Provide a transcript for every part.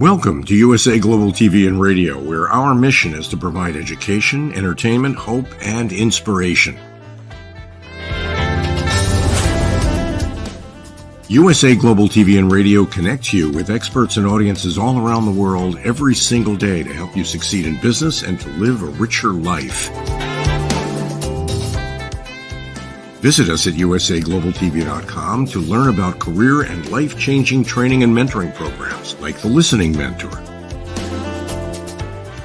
Welcome to USA Global TV and Radio, where our mission is to provide education, entertainment, hope, and inspiration. USA Global TV and Radio connects you with experts and audiences all around the world every single day to help you succeed in business and to live a richer life. Visit us at usaglobaltv.com to learn about career and life-changing training and mentoring programs like the Listening Mentor.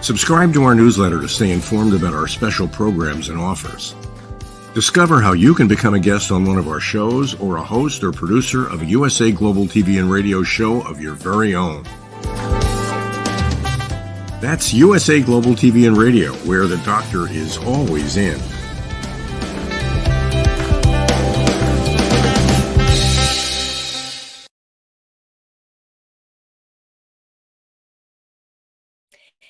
Subscribe to our newsletter to stay informed about our special programs and offers. Discover how you can become a guest on one of our shows or a host or producer of a USA Global TV and Radio show of your very own. That's USA Global TV and Radio, where the doctor is always in.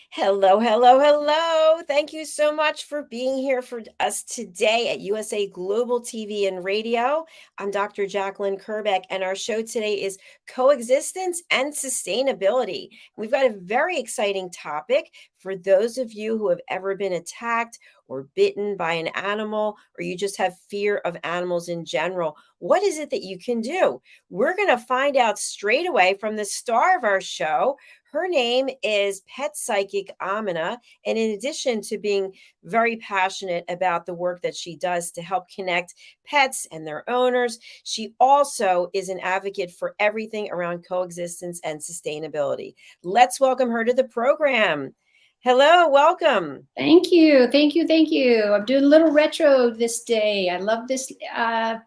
Hello, hello, hello. Thank you so much for being here for us today at USA Global TV and Radio. I'm Dr. Jacalyn Kerbeck, and our show today is coexistence and sustainability. We've got a very exciting topic for those of you who have ever been attacked or bitten by an animal, or you just have fear of animals in general. What is it that you can do? We're going to find out straight away from the star of our show. Her name is Pet Psychic AMINAH, and in addition to being very passionate about the work that she does to help connect pets and their owners, she also is an advocate for everything around coexistence and sustainability. Let's welcome her to the program. Hello, welcome. Thank you, thank you, thank you. I'm doing a little retro this day. I love this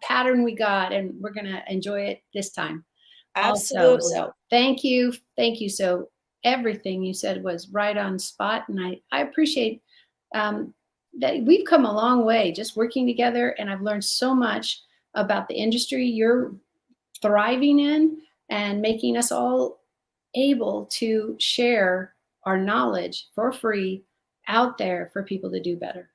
pattern we got, and we're gonna enjoy it this time. Absolutely. Also, so thank you, thank you. So everything you said was right on spot, and I appreciate that we've come a long way just working together, and I've learned so much about the industry you're thriving in and making us all able to share our knowledge for free out there for people to do better.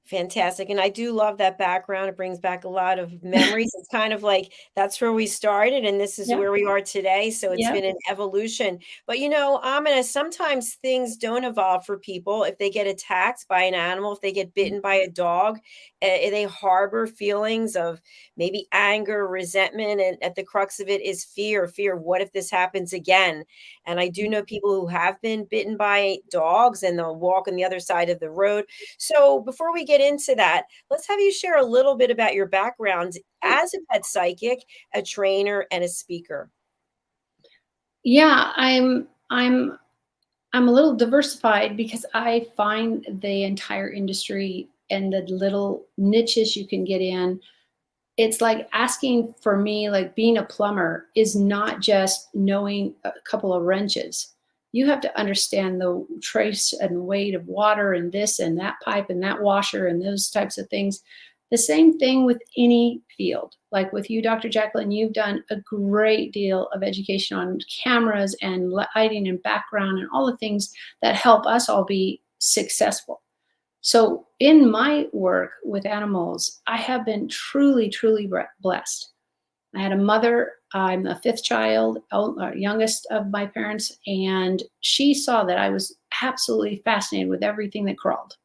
Fantastic. And I do love that background. It brings back a lot of memories. It's kind of like that's where we started and this is where we are today. So it's been an evolution. But you know, AMINAH, sometimes things don't evolve for people. If they get attacked by an animal, if they get bitten by a dog, they harbor feelings of maybe anger, resentment, and at the crux of it is fear. What if this happens again? And I do know people who have been bitten by dogs and they'll walk on the other side of the road. So before we get into that, let's have you share a little bit about your background as a pet psychic, a trainer, and a speaker. Yeah, I'm a little diversified because I find the entire industry and the little niches you can get in. It's like asking for me, like being a plumber is not just knowing a couple of wrenches. You have to understand the trace and weight of water and this and that pipe and that washer and those types of things. The same thing with any field. Like with you, Dr. Jacalyn, you've done a great deal of education on cameras and lighting and background and all the things that help us all be successful. So in my work with animals, I have been truly, truly blessed. I had a mother, I'm the fifth child, youngest of my parents, and she saw that I was absolutely fascinated with everything that crawled.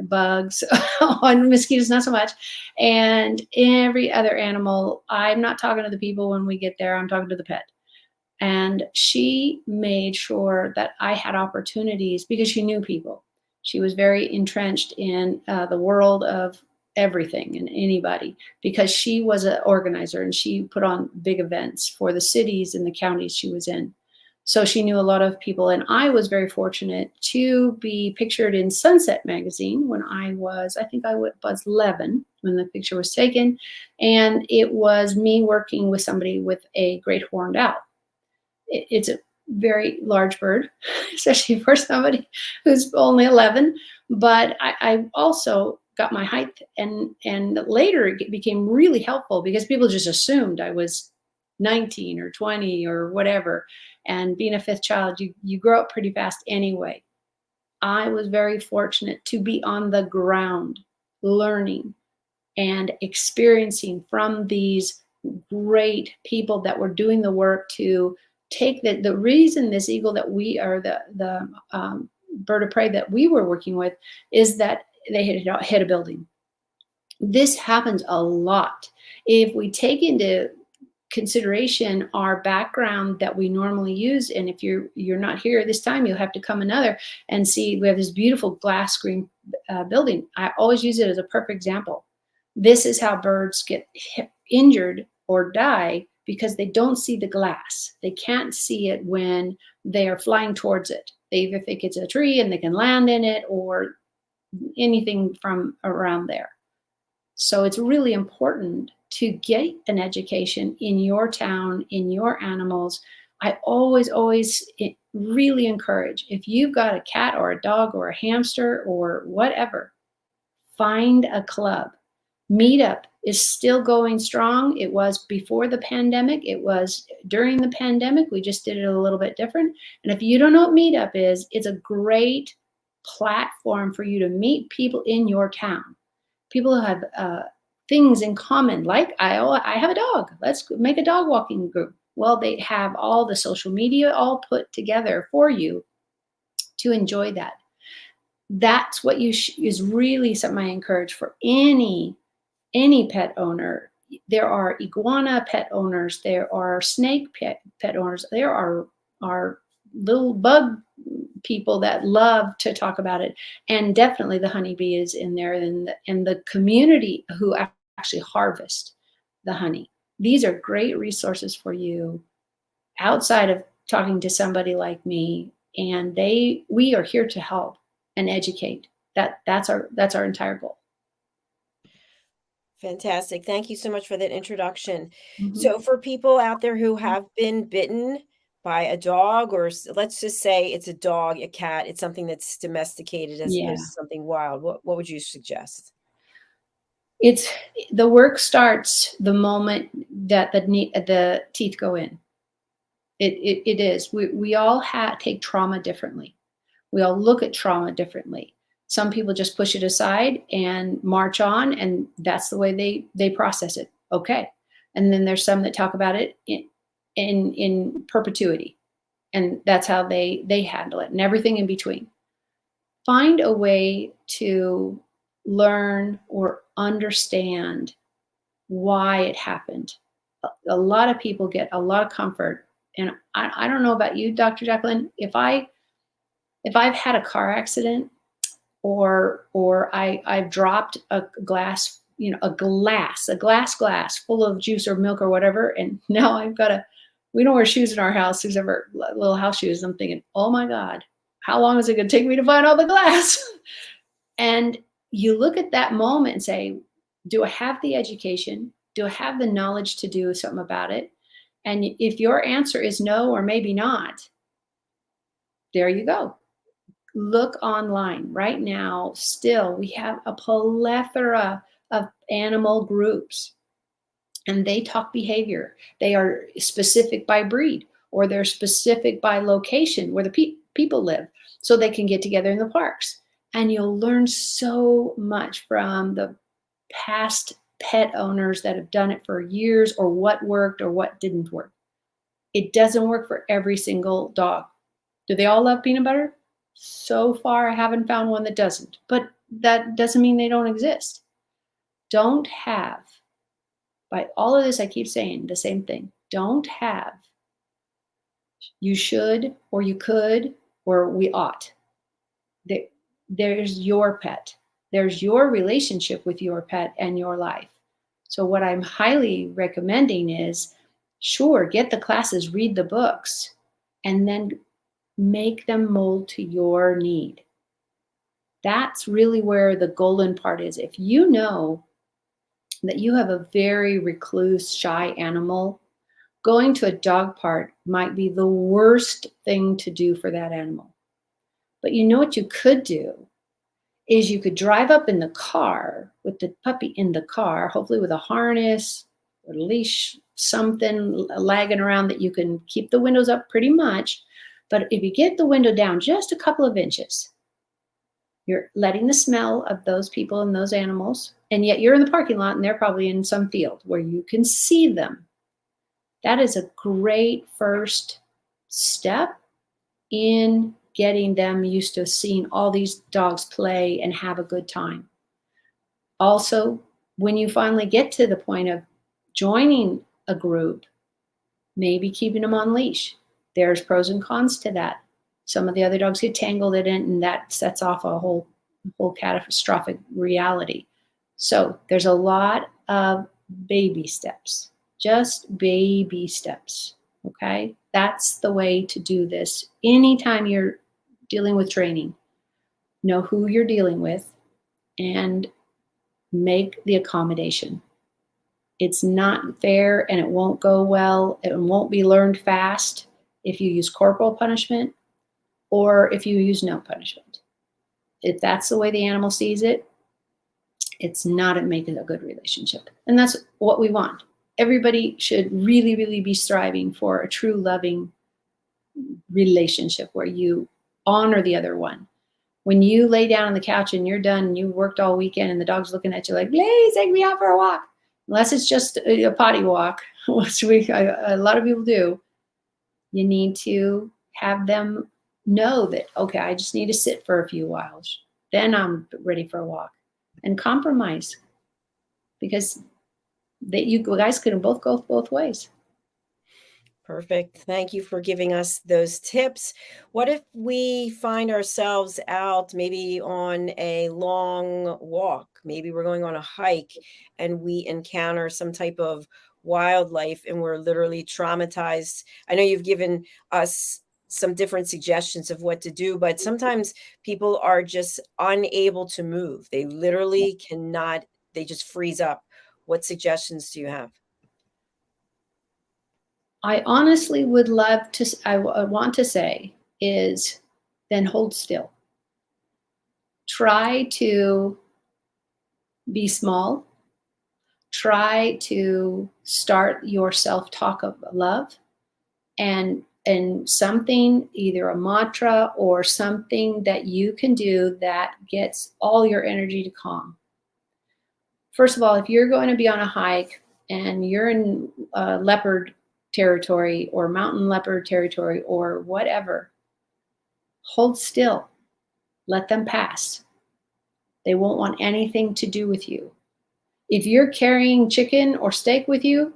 Bugs, and mosquitoes, not so much, and every other animal. I'm not talking to the people when we get there, I'm talking to the pet. And she made sure that I had opportunities because she knew people. She was very entrenched in the world of everything and anybody because she was an organizer and she put on big events for the cities and the counties she was in. So she knew a lot of people, and I was very fortunate to be pictured in Sunset magazine when I think I was 11 when the picture was taken, and it was me working with somebody with a great horned owl. It's a very large bird, especially for somebody who's only 11, but I also got my height, and later it became really helpful because people just assumed I was 19 or 20 or whatever. And being a fifth child, you grow up pretty fast anyway. I was very fortunate to be on the ground learning and experiencing from these great people that were doing the work to take the reason this eagle that we are the bird of prey that we were working with is that they hit a building. This happens a lot. If we take into consideration our background that we normally use, and if you're not here this time, you'll have to come another and see. We have this beautiful glass screen building. I always use it as a perfect example. This is how birds get injured or die, because they don't see the glass. They can't see it when they are flying towards it. They either think it's a tree and they can land in it, or anything from around there. So it's really important to get an education in your town, in your animals. I always really encourage, if you've got a cat or a dog or a hamster or whatever, find a club. Meetup is still going strong. It was before the pandemic. It was during the pandemic. We just did it a little bit different. And if you don't know what Meetup is, it's a great platform for you to meet people in your town. People who have things in common, like I have a dog. Let's make a dog walking group. Well, they have all the social media all put together for you to enjoy that. That's what is really something I encourage for any pet owner. There are iguana pet owners. There are snake pet owners. There are little bug people that love to talk about it. And definitely the honeybee is in there, and the community who actually harvest the honey. These are great resources for you outside of talking to somebody like me. And we are here to help and educate. That's our entire goal. Fantastic. Thank you so much for that introduction. Mm-hmm. So for people out there who have been bitten by a dog, or let's just say it's a dog, a cat, it's something that's domesticated as opposed to something wild, what would you suggest? The work starts the moment that the teeth go in. It is. We all take trauma differently. We all look at trauma differently. Some people just push it aside and march on, and that's the way they process it. Okay. And then there's some that talk about it in perpetuity, and that's how they handle it, and everything in between. Find a way to learn or understand why it happened. A lot of people get a lot of comfort, and I don't know about you, Dr. Jacalyn. If I've had a car accident, or I've dropped a glass, a glass full of juice or milk or whatever, and now we don't wear shoes in our house except for little house shoes. I'm thinking, oh my God, how long is it going to take me to find all the glass? And you look at that moment and say, do I have the education? Do I have the knowledge to do something about it? And if your answer is no, or maybe not, there you go. Look online right now. Still, we have a plethora of animal groups, and they talk behavior. They are specific by breed, or they're specific by location where the people live, so they can get together in the parks. And you'll learn so much from the past pet owners that have done it for years, or what worked or what didn't work. It doesn't work for every single dog. Do they all love peanut butter? So far, I haven't found one that doesn't, but that doesn't mean they don't exist. Don't have, by all of this, I keep saying the same thing. Don't have, you should, or you could, or we ought. There's your pet. There's your relationship with your pet and your life. So what I'm highly recommending is, sure, get the classes, read the books, and then make them mold to your need. That's really where the golden part is. If you know that you have a very recluse, shy animal, going to a dog park might be the worst thing to do for that animal. But you know what you could do is you could drive up in the car with the puppy in the car, hopefully with a harness or a leash, something lagging around that you can keep the windows up pretty much. But if you get the window down just a couple of inches, you're letting the smell of those people and those animals, and yet you're in the parking lot and they're probably in some field where you can see them. That is a great first step in getting them used to seeing all these dogs play and have a good time. Also, when you finally get to the point of joining a group, maybe keeping them on leash. There's pros and cons to that. Some of the other dogs get tangled in it, and that sets off a whole catastrophic reality. So there's a lot of baby steps, just baby steps. Okay, that's the way to do this. Anytime you're dealing with training, know who you're dealing with and make the accommodation. It's not fair and it won't go well. It won't be learned fast if you use corporal punishment or if you use no punishment. If that's the way the animal sees it, it's not making a good relationship. And that's what we want. Everybody should really, really be striving for a true loving relationship where you honor the other one. When you lay down on the couch and you're done and you worked all weekend and the dog's looking at you like, please take me out for a walk. Unless it's just a potty walk, which a lot of people do, you need to have them know that, okay, I just need to sit for a few whiles. Then I'm ready for a walk. And compromise. Because you guys can both go both ways. Perfect. Thank you for giving us those tips. What if we find ourselves out maybe on a long walk? Maybe we're going on a hike and we encounter some type of wildlife and we're literally traumatized. I know you've given us some different suggestions of what to do, but sometimes people are just unable to move. They literally cannot, they just freeze up. What suggestions do you have? I honestly would love to, I want to say is then hold still. Try to be small. Try to start your self-talk of love and something, either a mantra or something that you can do that gets all your energy to calm. First of all, if you're going to be on a hike and you're in leopard territory or mountain leopard territory or whatever, hold still. Let them pass. They won't want anything to do with you. If you're carrying chicken or steak with you,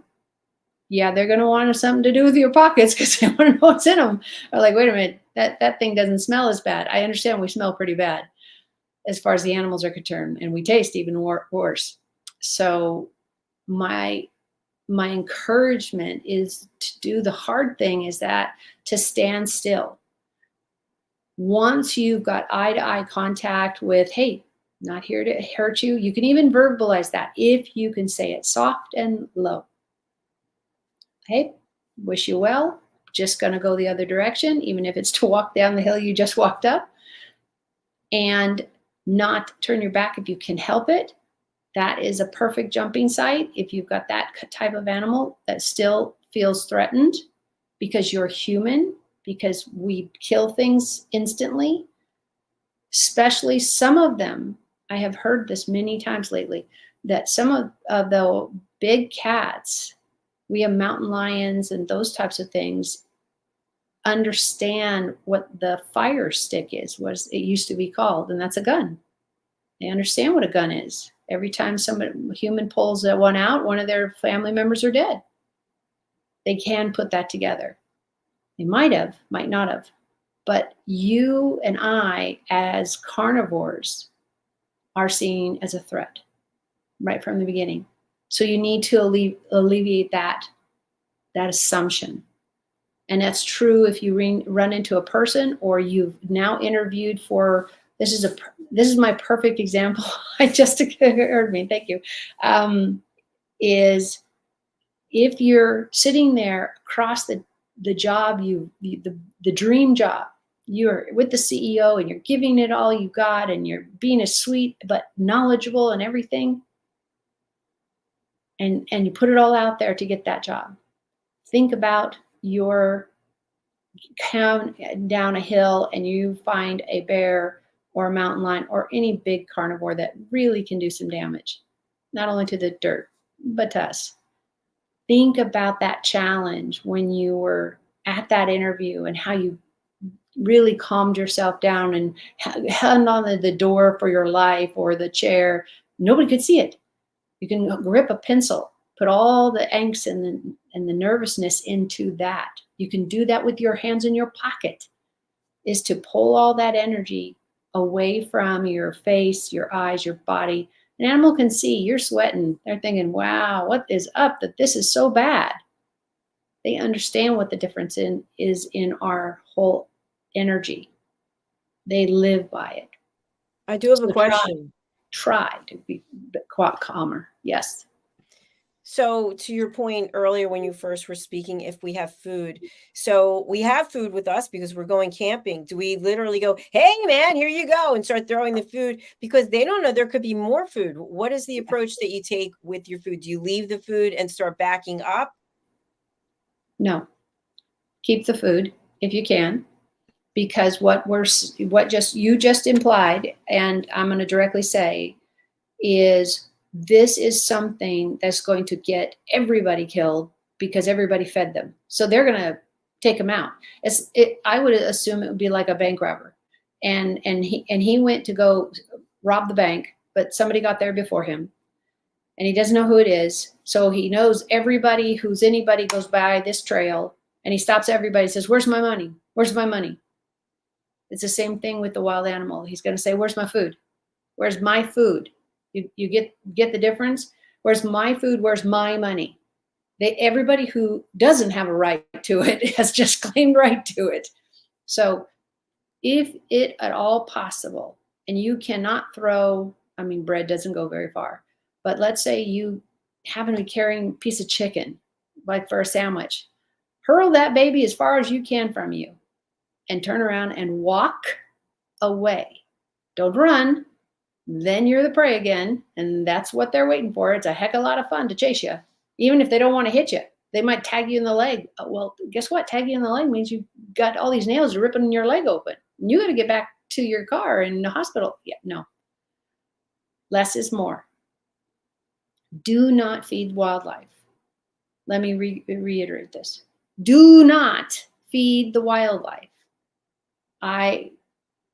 yeah, they're going to want something to do with your pockets because they want to know what's in them. Or like, wait a minute, that thing doesn't smell as bad. I understand we smell pretty bad as far as the animals are concerned, and we taste even worse. So my encouragement is to do the hard thing, is that to stand still. Once you've got eye-to-eye contact with, hey, not here to hurt you. You can even verbalize that if you can say it soft and low. Hey, wish you well. Just going to go the other direction, even if it's to walk down the hill you just walked up. And not turn your back if you can help it. That is a perfect jumping site if you've got that type of animal that still feels threatened because you're human, because we kill things instantly. Especially some of them, I have heard this many times lately, that some of the big cats, we have mountain lions and those types of things, understand what the fire stick is, what it used to be called, and that's a gun. They understand what a gun is. Every time a human pulls one out, one of their family members are dead. They can put that together. They might have, might not have. But you and I, as carnivores, are seen as a threat right from the beginning. So you need to alleviate that assumption. And that's true if you run into a person or you've now interviewed for, this is my perfect example. I just heard me, thank you. Is if you're sitting there across the job, the dream job, you're with the CEO and you're giving it all you got and you're being a sweet but knowledgeable and everything, and you put it all out there to get that job. Think about your down a hill and you find a bear or a mountain lion or any big carnivore that really can do some damage, not only to the dirt, but to us. Think about that challenge when you were at that interview and how you really calmed yourself down and hung on the door for your life or the chair. Nobody could see it. You can grip a pencil, put all the angst and the nervousness into that. You can do that with your hands in your pocket, is to pull all that energy away from your face, your eyes, your body. An animal can see you're sweating. They're thinking, wow, what is up that this is so bad? They understand what the difference is in our whole energy. They live by it. I do have a So question. Try to be quite calmer. Yes. So to your point earlier when you first were speaking, if we have food, so we have food with us because we're going camping. Do we literally go, hey man, here you go, and start throwing the food because they don't know there could be more food? What is the approach that you take with your food? Do you leave the food and start backing up? No. Keep the food if you can, because you just implied, and I'm going to directly say, is this is something that's going to get everybody killed because everybody fed them. So they're going to take them out. I would assume it would be like a bank robber, and he went to go rob the bank, but somebody got there before him, and he doesn't know who it is. So he knows everybody anybody goes by this trail, and he stops everybody and says, "Where's my money? Where's my money?" It's the same thing with the wild animal. He's going to say, "Where's my food? Where's my food?" You get the difference? Where's my food? Where's my money? Everybody who doesn't have a right to it has just claimed right to it. So if it at all possible, and you cannot throw, bread doesn't go very far, but let's say you happen to be carrying a piece of chicken, like for a sandwich, hurl that baby as far as you can from you and turn around and walk away. Don't run. Then you're the prey again, and that's what they're waiting for. It's a heck of a lot of fun to chase you, even if they don't want to hit you. They might tag you in the leg. Well, guess what? Tag you in the leg means you got all these nails ripping your leg open. You got to get back to your car in the hospital. Yeah, no. Less is more. Do not feed wildlife. Let me reiterate this. Do not feed the wildlife.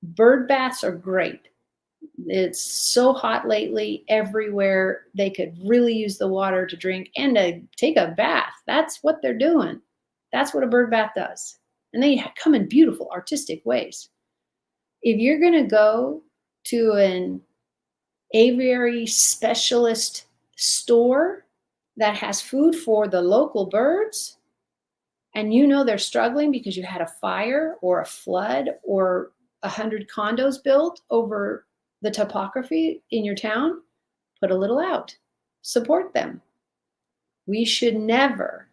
Bird baths are great. It's so hot lately everywhere. They could really use the water to drink and to take a bath. That's what they're doing. That's what a bird bath does. And they come in beautiful, artistic ways. If you're going to go to an aviary specialist store that has food for the local birds, and you know they're struggling because you had a fire or a flood or 100 condos built over the topography in your town, put a little out. Support them. We should never,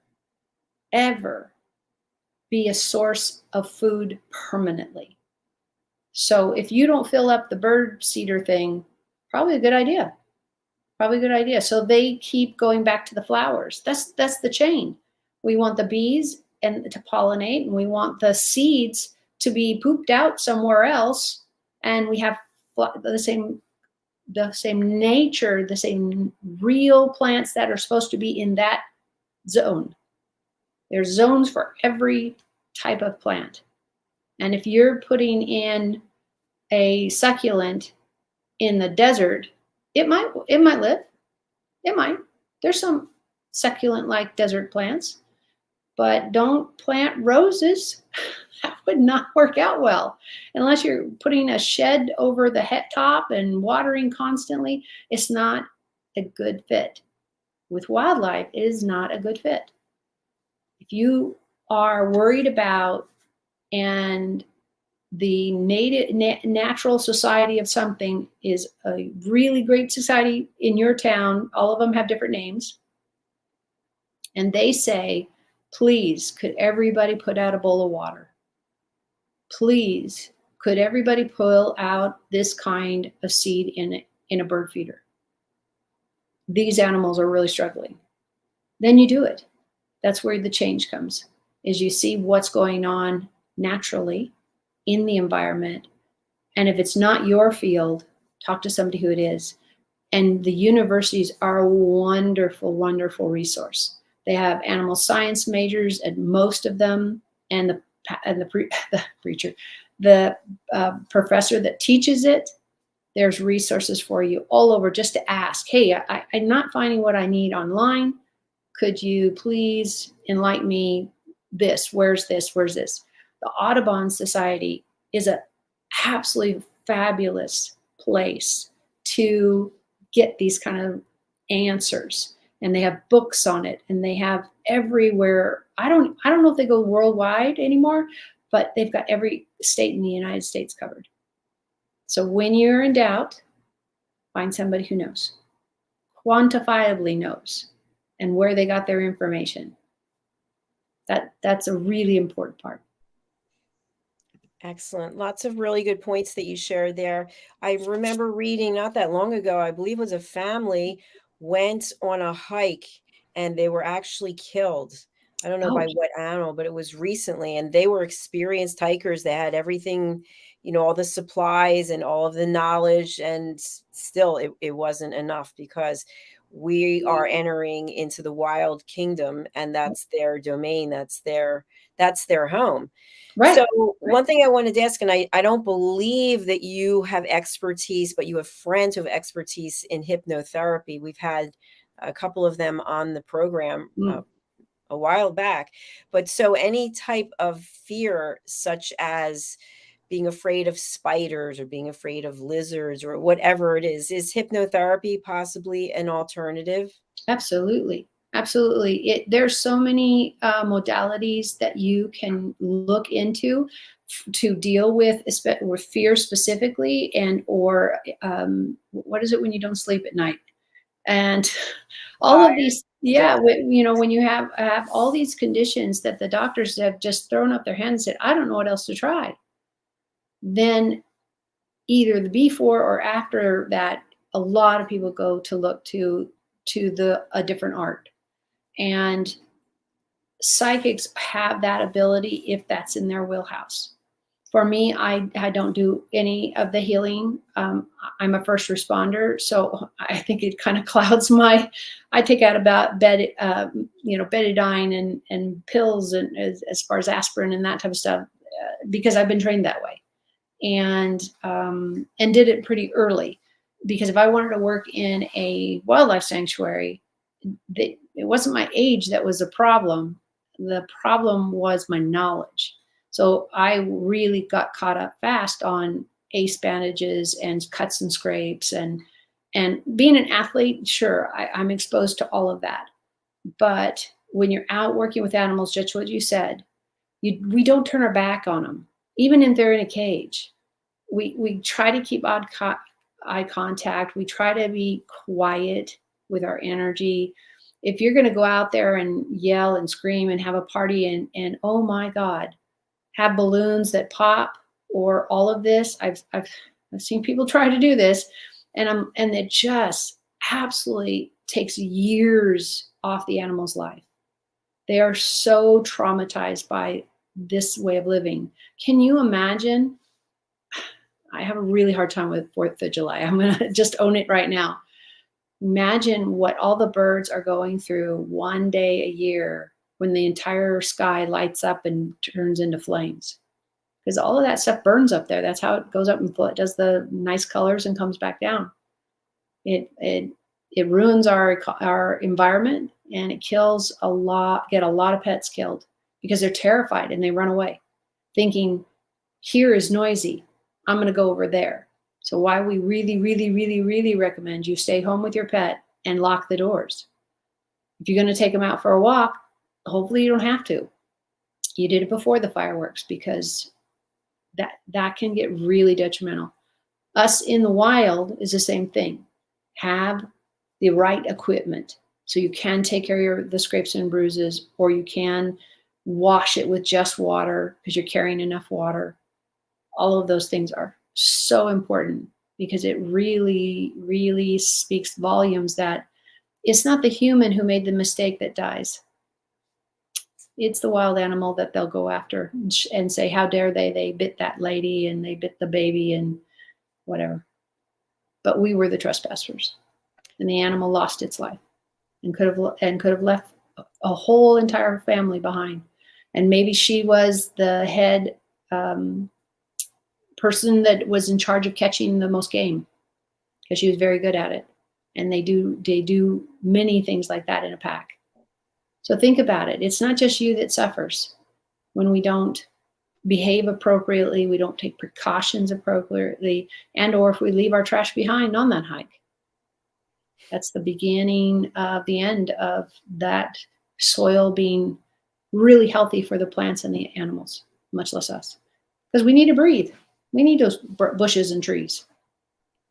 ever be a source of food permanently. So if you don't fill up the bird seeder thing, probably a good idea. Probably a good idea. So they keep going back to the flowers. That's the chain. We want the bees and to pollinate, and we want the seeds to be pooped out somewhere else, and we have the same nature, the same real plants that are supposed to be in that zone. There's zones for every type of plant. And if you're putting in a succulent in the desert, it might live. It might. There's some succulent-like desert plants, but don't plant roses. That would not work out well. Unless you're putting a shed over the top and watering constantly, it's not a good fit. With wildlife, it is not a good fit. If you are worried about and the natural society of something is a really great society in your town, all of them have different names, and they say, please, could everybody put out a bowl of water? Please, could everybody pull out this kind of seed in a bird feeder? These animals are really struggling. Then you do it. That's where the change comes, is you see what's going on naturally in the environment. And if it's not your field, talk to somebody who it is. And the universities are a wonderful, wonderful resource. They have animal science majors at most of them. and the preacher, the professor that teaches it, there's resources for you all over just to ask, hey, I'm not finding what I need online. Could you please enlighten me this? Where's this? Where's this? The Audubon Society is a absolutely fabulous place to get these kind of answers. And they have books on it, and they have everywhere. I don't know if they go worldwide anymore, but they've got every state in the United States covered. So when you're in doubt, find somebody who knows, quantifiably knows, and where they got their information. That's a really important part. Excellent. Lots of really good points that you shared there. I remember reading not that long ago, I believe it was a family went on a hike and they were actually killed. I don't know by Oh, what animal, but it was recently, and they were experienced hikers. They had everything, all the supplies and all of the knowledge, and still it wasn't enough because we are entering into the wild kingdom, and that's their domain, that's their home. right. So one thing I wanted to ask, and I don't believe that you have expertise, but you have friends who have expertise in hypnotherapy. We've had a couple of them on the program a while back. But so any type of fear, such as being afraid of spiders or being afraid of lizards or whatever it is hypnotherapy possibly an alternative? Absolutely. Absolutely. There's so many modalities that you can look into to deal with fear specifically, and or what is it when you don't sleep at night? And all of these, Yeah. when you have all these conditions that the doctors have just thrown up their hands and said, I don't know what else to try. Then either the before or after that, a lot of people go to look to a different art. And psychics have that ability if that's in their wheelhouse. For me, I don't do any of the healing. I'm a first responder, so I think it kind of clouds I take out about betadine and pills, and as far as aspirin and that type of stuff, because I've been trained that way, and did it pretty early. Because if I wanted to work in a wildlife sanctuary, it wasn't my age that was a problem. The problem was my knowledge. So I really got caught up fast on ace bandages and cuts and scrapes, and being an athlete, sure, I'm exposed to all of that. But when you're out working with animals, just what you said, we don't turn our back on them, even if they're in a cage. We try to keep eye contact. We try to be quiet with our energy. If you're going to go out there and yell and scream and have a party and oh my God, have balloons that pop or all of this, I've seen people try to do this, and it just absolutely takes years off the animal's life. They are so traumatized by this way of living. Can you imagine? I have a really hard time with 4th of July. I'm going to just own it right now. Imagine what all the birds are going through one day a year when the entire sky lights up and turns into flames. Because all of that stuff burns up there. That's how it goes up and it does the nice colors and comes back down. It ruins our environment, and it kills a lot of pets killed because they're terrified and they run away thinking, here is noisy, I'm going to go over there. So why we really, really, really, really recommend you stay home with your pet and lock the doors. If you're going to take them out for a walk, hopefully you don't have to. You did it before the fireworks, because that can get really detrimental. Us in the wild is the same thing. Have the right equipment so you can take care of the scrapes and bruises, or you can wash it with just water because you're carrying enough water. All of those things are so important, because it really, really speaks volumes that it's not the human who made the mistake that dies. It's the wild animal that they'll go after and say, how dare they bit that lady and they bit the baby and whatever. But we were the trespassers, and the animal lost its life and could have left a whole entire family behind. And maybe she was the head person that was in charge of catching the most game because she was very good at it. And they do many things like that in a pack. So think about it. It's not just you that suffers when we don't behave appropriately, we don't take precautions appropriately, and or if we leave our trash behind on that hike. That's the beginning of the end of that soil being really healthy for the plants and the animals, much less us. Because we need to breathe. We need those bushes and trees.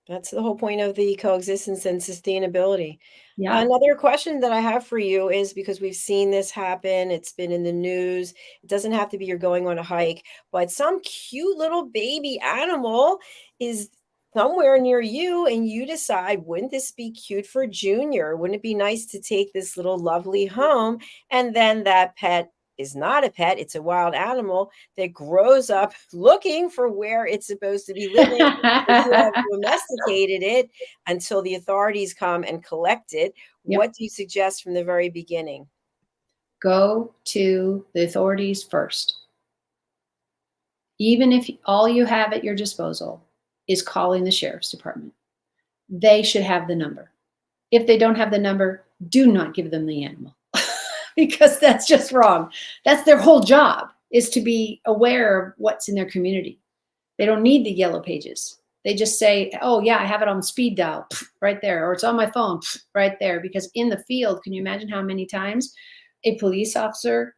That's the whole point of the coexistence and sustainability. Yeah. Another question that I have for you is because we've seen this happen, it's been in the news. It doesn't have to be you're going on a hike, but some cute little baby animal is somewhere near you and you decide, wouldn't this be cute for Junior? Wouldn't it be nice to take this little lovely home? And then that pet is not a pet, it's a wild animal that grows up looking for where it's supposed to be living. You have domesticated it until the authorities come and collect it. Yep. What do you suggest from the very beginning? Go to the authorities first. Even if all you have at your disposal is calling the sheriff's department, they should have the number. If they don't have the number, do not give them the animal because that's just wrong. That's their whole job, is to be aware of what's in their community. They don't need the yellow pages. They just say, oh yeah, I have it on speed dial right there, or it's on my phone right there. Because in the field, can you imagine how many times a police officer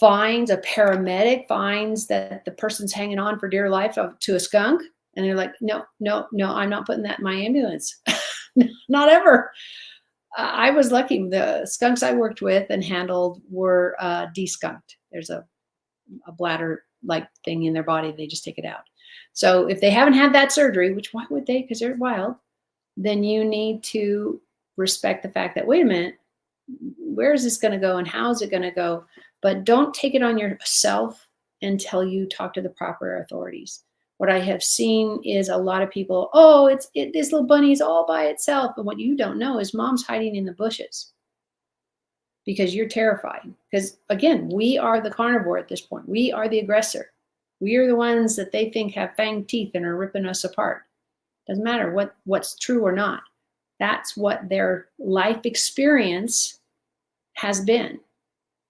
finds, a paramedic finds that the person's hanging on for dear life to a skunk? And they're like, no, I'm not putting that in my ambulance. Not ever. I was lucky. The skunks I worked with and handled were de-skunked. There's a bladder-like thing in their body. They just take it out. So if they haven't had that surgery, which why would they? Because they're wild. Then you need to respect the fact that, wait a minute, where is this going to go and how is it going to go? But don't take it on yourself until you talk to the proper authorities. What I have seen is a lot of people, oh, this little bunny's all by itself. And what you don't know is mom's hiding in the bushes because you're terrified. Because again, we are the carnivore at this point. We are the aggressor. We are the ones that they think have fanged teeth and are ripping us apart. Doesn't matter what's true or not. That's what their life experience has been.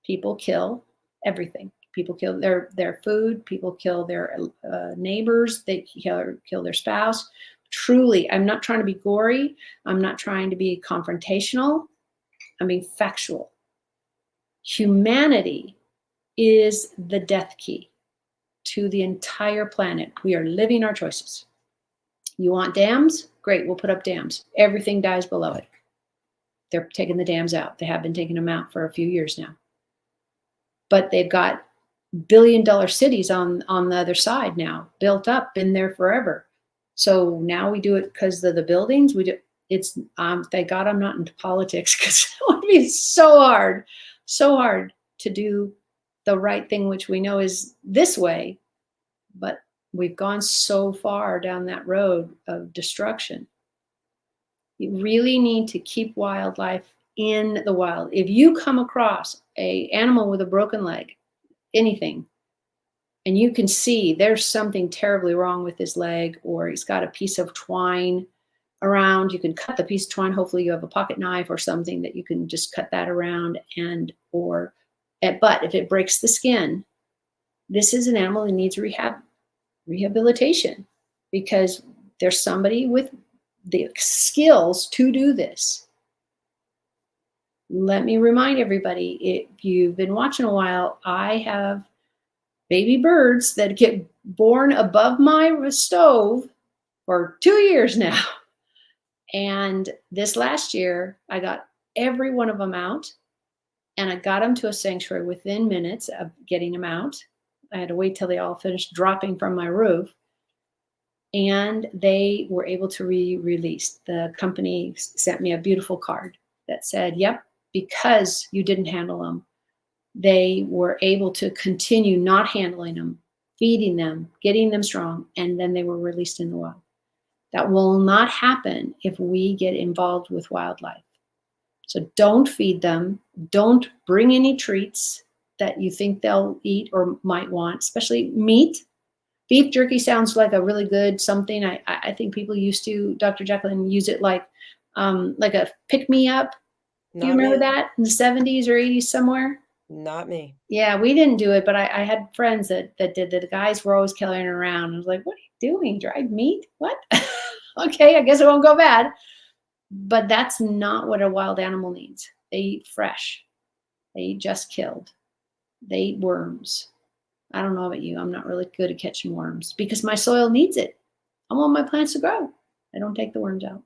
People kill everything. People kill their food. People kill their neighbors. They kill their spouse. Truly, I'm not trying to be gory. I'm not trying to be confrontational. I'm being factual. Humanity is the death key to the entire planet. We are living our choices. You want dams? Great, we'll put up dams. Everything dies below it. They're taking the dams out. They have been taking them out for a few years now. But they've got billion-dollar cities on the other side now, built up, been there forever. So now we do it because of the buildings. We do. It's thank God I'm not into politics because it would be so hard to do the right thing, which we know is this way. But we've gone so far down that road of destruction. You really need to keep wildlife in the wild. If you come across an animal with a broken leg, anything, and you can see there's something terribly wrong with his leg, or he's got a piece of twine around, you can cut the piece of twine. Hopefully you have a pocket knife or something that you can just cut that around, but if it breaks the skin, this is an animal that needs rehabilitation because there's somebody with the skills to do this. Let me remind everybody, if you've been watching a while, I have baby birds that get born above my stove for 2 years now. And this last year, I got every one of them out and I got them to a sanctuary within minutes of getting them out. I had to wait till they all finished dropping from my roof. And they were able to be released. The company sent me a beautiful card that said, yep, because you didn't handle them, they were able to continue not handling them, feeding them, getting them strong, and then they were released in the wild. That will not happen if we get involved with wildlife. So don't feed them. Don't bring any treats. that you think they'll eat or might want, especially meat. Beef jerky sounds like a really good something. I think people used to, Dr. Jacalyn, use it like a pick-me-up. Do you Not remember me. that in the 70s or 80s somewhere? Not me. Yeah, we didn't do it, but I had friends that did that. The guys were always carrying it around. I was like, what are you doing? Dried meat? What? Okay, I guess it won't go bad. But that's not what a wild animal needs. They eat fresh. They eat just killed. They eat worms. I don't know about you. I'm not really good at catching worms because my soil needs it. I want my plants to grow. I don't take the worms out.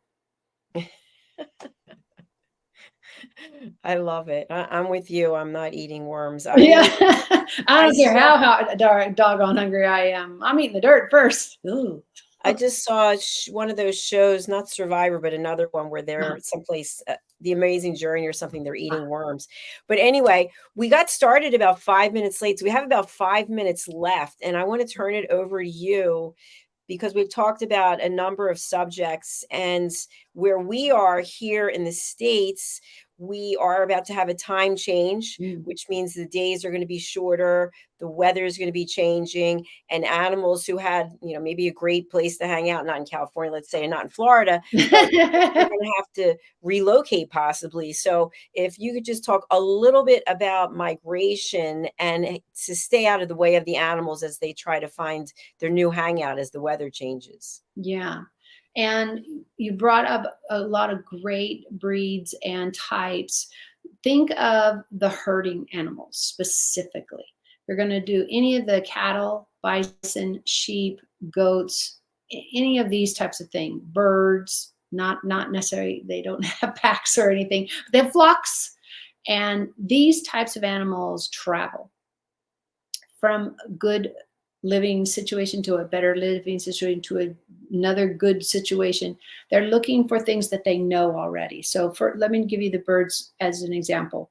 I love it. I'm with you. I'm not eating worms. I Yeah. mean, I don't care saw, how doggone hungry I am. I'm eating the dirt first. Ooh. I just saw one of those shows, not Survivor, but another one where Uh-huh. they're someplace, The Amazing Journey or something. They're eating worms. But anyway, we got started about 5 minutes late. So we have about 5 minutes left. And I want to turn it over to you because we've talked about a number of subjects, and where we are here in the States, we are about to have a time change, which means the days are going to be shorter, the weather is going to be changing, and animals who had, maybe a great place to hang out, not in California, let's say, and not in Florida, but they're going to have to relocate possibly. So if you could just talk a little bit about migration and to stay out of the way of the animals as they try to find their new hangout as the weather changes. Yeah. And you brought up a lot of great breeds and types. Think of the herding animals specifically. You're going to do any of the cattle, bison, sheep, goats, any of these types of things, birds, not necessarily, they don't have packs or anything, they have flocks. And these types of animals travel from good living situation to a better living situation to another good situation. They're looking for things that they know already. So let me give you the birds as an example.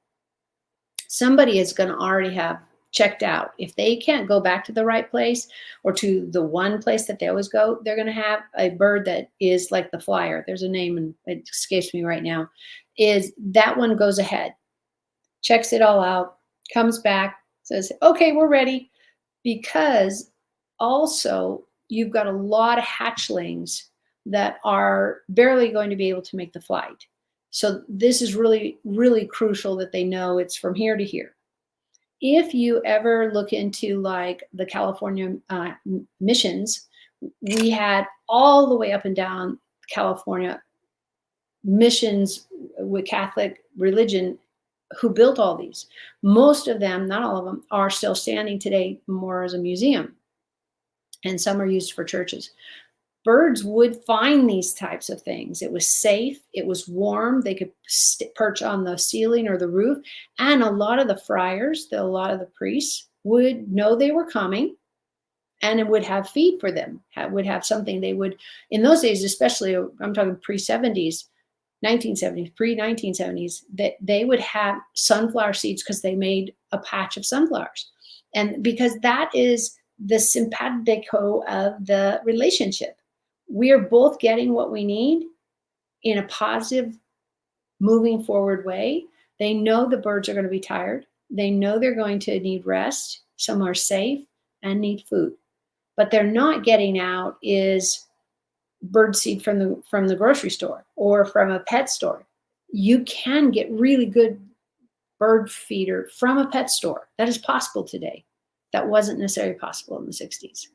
Somebody is going to already have checked out. If they can't go back to the right place or to the one place that they always go, they're going to have a bird that is like the flyer. There's a name and it escapes me right now. Is that one goes ahead, checks it all out, comes back, says, okay, we're ready. Because also you've got a lot of hatchlings that are barely going to be able to make the flight. So this is really, really crucial that they know it's from here to here. If you ever look into like the California missions, we had all the way up and down California missions with Catholic religion who built all these. Most of them, not all of them, are still standing today more as a museum, and some are used for churches. Birds would find these types of things. It was safe, it was warm, they could perch on the ceiling or the roof, and a lot of the friars, a lot of the priests would know they were coming, and it would have feed for them, would have something they would, in those days, especially, I'm talking pre-70s, 1970s, pre-1970s, that they would have sunflower seeds because they made a patch of sunflowers. And because that is the simpatico of the relationship. We are both getting what we need in a positive, moving forward way. They know the birds are going to be tired. They know they're going to need rest, somewhere safe, and need food. But they're not getting out is bird seed from the grocery store or from a pet store. You can get really good bird feeder from a pet store. That is possible today. That wasn't necessarily possible in the 60s.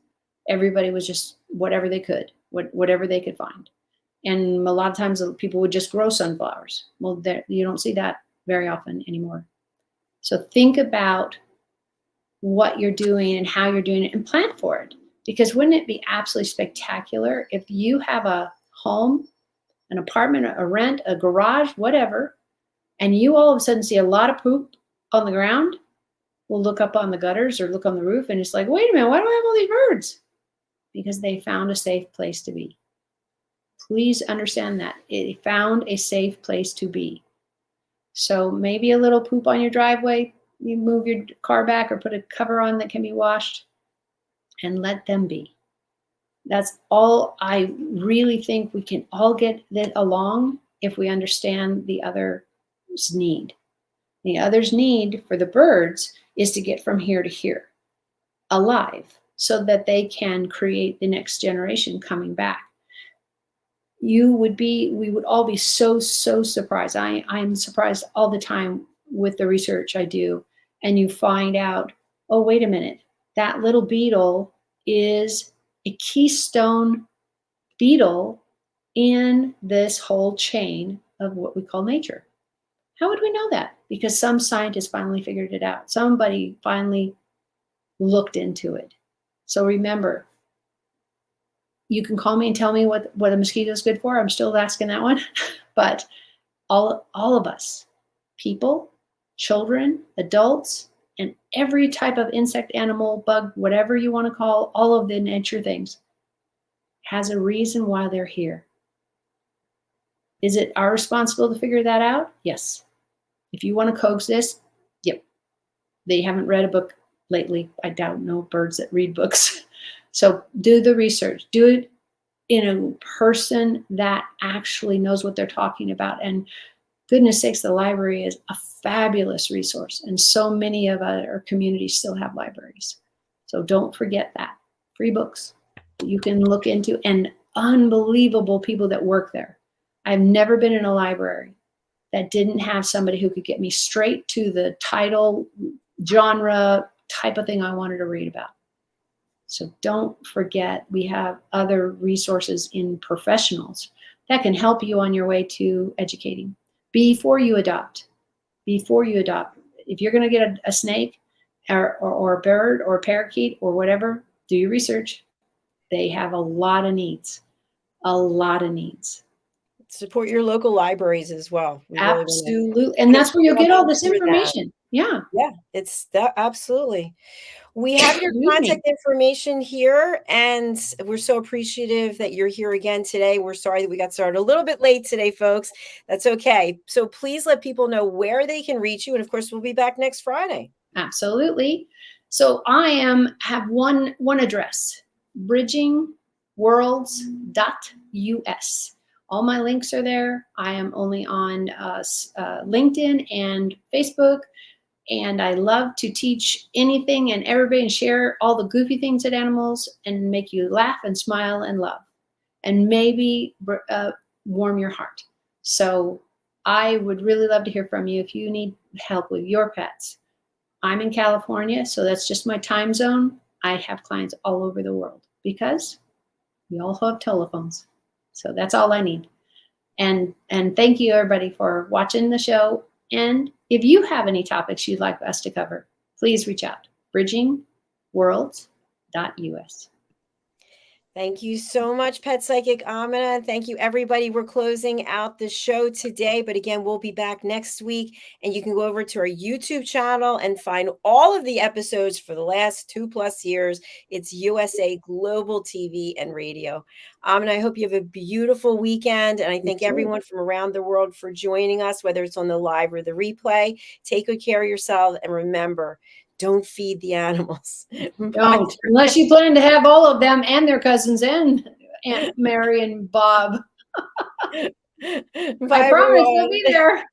Everybody was just whatever they could, whatever they could find. And a lot of times people would just grow sunflowers. Well, you don't see that very often anymore. So think about what you're doing and how you're doing it and plan for it. Because wouldn't it be absolutely spectacular if you have a home, an apartment, a rent, a garage, whatever, and you all of a sudden see a lot of poop on the ground? We'll look up on the gutters or look on the roof and it's like, wait a minute, why do I have all these birds? Because they found a safe place to be. Please understand that. It found a safe place to be. So maybe a little poop on your driveway, you move your car back or put a cover on that can be washed. And let them be. That's all. I really think we can all get that along if we understand the other's need. The other's need for the birds is to get from here to here alive so that they can create the next generation coming back. We would all be so surprised. I'm surprised all the time with the research I do, and you find out, oh, wait a minute, that little beetle is a keystone beetle in this whole chain of what we call nature. How would we know that? Because some scientist finally figured it out. Somebody finally looked into it. So remember, you can call me and tell me what a mosquito is good for. I'm still asking that one. But all of us, people, children, adults, and every type of insect, animal, bug, whatever you want to call all of the nature things, has a reason why they're here. Is it our responsibility to figure that out? Yes. If you want to coax this, yep. They haven't read a book lately. I doubt no birds that read books. So do the research. Do it in a person that actually knows what they're talking about. And goodness sakes, the library is a fabulous resource. And so many of our communities still have libraries. So don't forget that. Free books you can look into, and unbelievable people that work there. I've never been in a library that didn't have somebody who could get me straight to the title, genre, type of thing I wanted to read about. So don't forget, we have other resources in professionals that can help you on your way to educating. Before you adopt, if you're going to get a snake or a bird or a parakeet or whatever, do your research. They have a lot of needs, Support your local libraries as well. Absolutely. And that's where you'll get all this information. Yeah. Yeah, it's that. Absolutely. We have your contact information here, and we're so appreciative that you're here again today. We're sorry that we got started a little bit late today, folks. That's okay. So please let people know where they can reach you. And of course, we'll be back next Friday. Absolutely. So I have one address, bridgingworlds.us. All my links are there. I am only on LinkedIn and Facebook. And I love to teach anything and everybody and share all the goofy things at animals and make you laugh and smile and love and maybe warm your heart. So I would really love to hear from you if you need help with your pets. I'm in California, so that's just my time zone. I have clients all over the world because we all have telephones. So that's all I need. And thank you, everybody, for watching the show. And if you have any topics you'd like us to cover, please reach out. bridgingworlds.us. Thank you so much, Pet Psychic AMINAH. Thank you, everybody. We're closing out the show today, but again, we'll be back next week, and you can go over to our YouTube channel and find all of the episodes for the last 2+ years. It's USA Global TV and Radio. AMINAH, I hope you have a beautiful weekend, and I thank everyone from around the world for joining us, whether it's on the live or the replay. Take good care of yourself, and remember, don't feed the animals. Don't, unless you plan to have all of them and their cousins and Aunt Mary and Bob. Bye, I promise they'll be there.